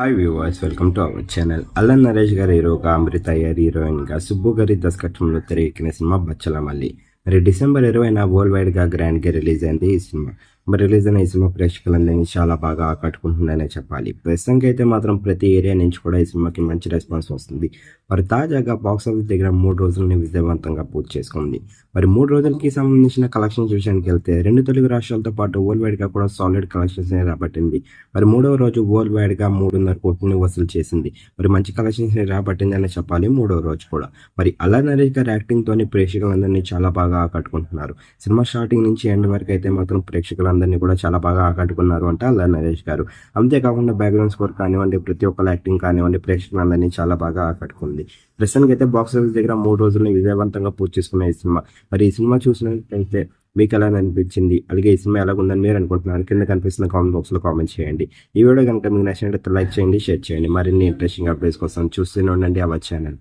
Hi viewers, welcome to our channel. Allen Naresh గారి హీరోగా, అమృత అయ్యర్ హీరోయిన్గా, సుబ్బు గారి దర్శకత్వంలో తెరకెక్కిన సినిమా బచ్చలమల్లి. మరి డిసెంబర్ 20న వరల్డ్ వైడ్గా గ్రాండ్గా రిలీజ్ అయింది ఈ సినిమా. మరి రిలీజ్ అయిన ఈ సినిమా ప్రేక్షకులందరినీ చాలా బాగా ఆకట్టుకుంటుందనే చెప్పాలి. ప్రస్తుతానికి అయితే మాత్రం ప్రతి ఏరియా నుంచి కూడా ఈ సినిమాకి మంచి రెస్పాన్స్ వస్తుంది. మరి తాజాగా బాక్సాఫీస్ దగ్గర 3 రోజులని విజయవంతంగా పూర్తి చేసుకుంది. మరి 3 రోజులకి సంబంధించిన కలెక్షన్స్ విషయానికి వెళ్తే 2 తెలుగు రాష్ట్రాలతో పాటు వరల్డ్ వైడ్గా కూడా సాలిడ్ కలెక్షన్స్ రాబట్టింది. మరి 3వ రోజు వరల్డ్ వైడ్గా 3.5 కోట్లని వసూలు చేసింది. మరి మంచి కలెక్షన్స్ రాబట్టింది అని చెప్పాలి 3వ రోజు కూడా. మరి అల్లన్ నరేష్ గారి యాక్టింగ్తోని ప్రేక్షకులందరినీ చాలా బాగా ఆకట్టుకుంటున్నారు. సినిమా స్టార్టింగ్ నుంచి ఎండ్ వరకు అయితే మాత్రం ప్రేక్షకులందరినీ కూడా చాలా బాగా ఆకట్టుకున్నారు అంటే అల్లన్ నరేష్ గారు. అంతేకాకుండా బ్యాక్గ్రౌండ్ స్కోర్ కానివ్వండి, ప్రతి ఒక్కరి యాక్టింగ్ కానివ్వండి, ప్రేక్షకులందరినీ చాలా బాగా ఆకట్టుకుంది. ప్రస్తుతానికి అయితే బాక్స్ ఆఫీస్ దగ్గర 3 రోజుల్ని విజయవంతంగా పూర్తి చేసుకున్న ఈ సినిమా. మరి ఈ సినిమా చూసినట్లయితే మీకు ఎలా అనిపించింది, అలాగే ఈ సినిమా ఎలాగుందని మీరు అనుకుంటున్నారు, కింద కనిపిస్తున్న కామెంట్ బాక్స్లో కామెంట్ చేయండి. ఈ వీడియో కనుక మీకు నచ్చినట్లయితే లైక్ చేయండి, షేర్ చేయండి. మరిన్ని ఇంట్రెస్టింగ్ అప్డేట్స్ కోసం చూస్తూనే ఉండండి అవర్ ఛానల్.